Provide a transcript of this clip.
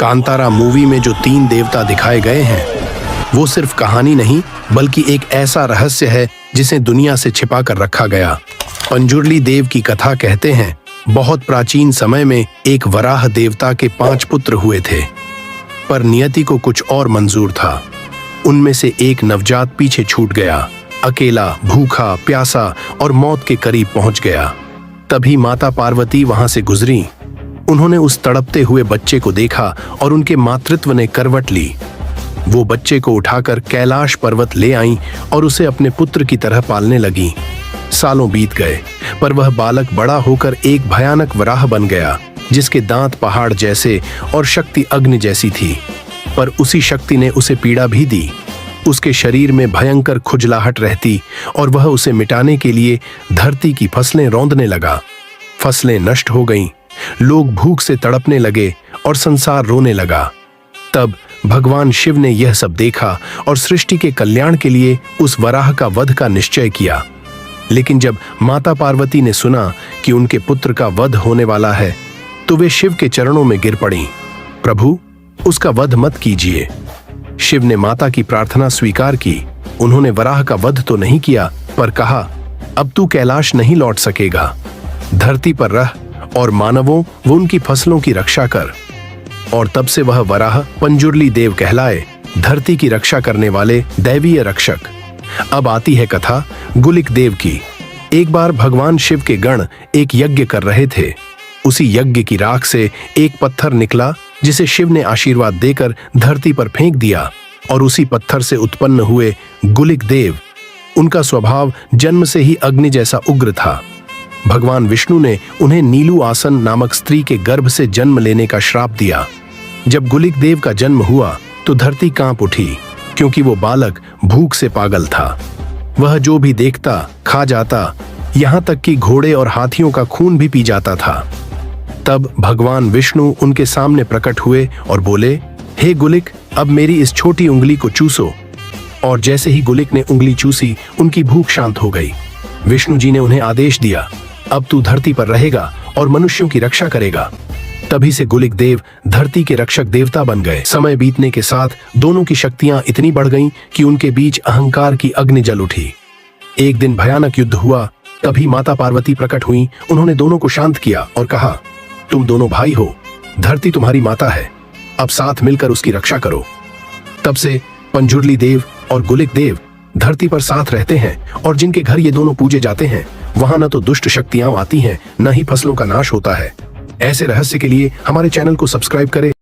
Kantara movie में जो 3 देवता दिखाए गए हैं वो सिर्फ कहानी नहीं बल्कि एक ऐसा रहस्य है जिसे दुनिया से छिपा कर रखा गया। पंजुर्ली देव की कथा कहते हैं बहुत प्राचीन समय में एक वराह देवता के 5 पुत्र हुए थे, पर नियति को कुछ और मंजूर था। उनमें से एक नवजात पीछे छूट गया, अकेला, भूखा, प्यासा और मौत के करीब पहुंच गया। तभी माता पार्वती वहां से गुजरी। उन्होंने उस तड़पते हुए बच्चे को देखा और उनके मातृत्व ने करवट ली। वो बच्चे को उठाकर कैलाश पर्वत ले आईं और उसे अपने पुत्र की तरह पालने लगी। सालों बीत गए, पर वह बालक बड़ा होकर एक भयानक वराह बन गया, जिसके दांत पहाड़ जैसे और शक्ति अग्नि जैसी थी। पर उसी शक्ति ने उसे पीड़ा भी दी। उसके शरीर में भयंकर खुजलाहट रहती और वह उसे मिटाने के लिए धरती की फसलें रौंदने लगा। फसलें नष्ट हो गईं, लोग भूख से तड़पने लगे और संसार रोने लगा। तब भगवान शिव ने यह सब देखा और सृष्टि के कल्याण के लिए उस वराह का वध का निश्चय किया। लेकिन जब माता पार्वती ने सुना कि उनके पुत्र का वध होने वाला है, तो वे शिव के चरणों में गिर पड़ीं। प्रभु, उसका वध मत कीजिए। शिव ने माता की प्रार्थना स्वीकार की। उन्होंने वराह का वध तो नहीं किया, पर कहा, अब तू कैलाश नहीं लौट सकेगा। धरती पर रह और मानवों व उनकी फसलों की रक्षा कर। और तब से वह वराह पंजुर्ली देव कहलाए, धरती की रक्षा करने वाले दैवीय रक्षक। अब आती है कथा गुलिक देव की। एक बार भगवान शिव के गण एक यज्ञ कर रहे थे। उसी यज्ञ की राख से एक पत्थर निकला, जिसे शिव ने आशीर्वाद देकर धरती पर फेंक दिया। और उसी पत्थर से उत्पन्न हुए गुलिक देव। उनका स्वभाव जन्म से ही अग्नि जैसा उग्र था। भगवान विष्णु ने उन्हें नीलू आसन नामक स्त्री के गर्भ से जन्म लेने का श्राप दिया। जब गुलिक देव का जन्म हुआ तो धरती कांप उठी, क्योंकि वो बालक भूख से पागल था। वह जो भी देखता खा जाता, यहाँ तक कि घोड़े और हाथियों का खून भी पी जाता था। तब भगवान विष्णु उनके सामने प्रकट हुए और बोले, हे गुलिक, अब मेरी इस छोटी उंगली को चूसो। और जैसे ही गुलिक ने उंगली चूसी, उनकी भूख शांत हो गई। विष्णु जी ने उन्हें आदेश दिया, अब तू धरती पर रहेगा और मनुष्यों की रक्षा करेगा। तभी से गुलिक देव धरती के रक्षक देवता बन गए। समय बीतने के साथ दोनों की शक्तियां इतनी बढ़ गईं कि उनके बीच अहंकार की अग्नि जल उठी। एक दिन भयानक युद्ध हुआ। तभी माता पार्वती प्रकट हुई। उन्होंने दोनों को शांत किया और कहा, तुम दोनों भाई हो, धरती तुम्हारी माता है, अब साथ मिलकर उसकी रक्षा करो। तब से पंजुर्ली देव और गुलिक देव धरती पर साथ रहते हैं, और जिनके घर ये दोनों पूजे जाते हैं वहां न तो दुष्ट शक्तियां आती हैं, न ही फसलों का नाश होता है। ऐसे रहस्य के लिए हमारे चैनल को सब्सक्राइब करें।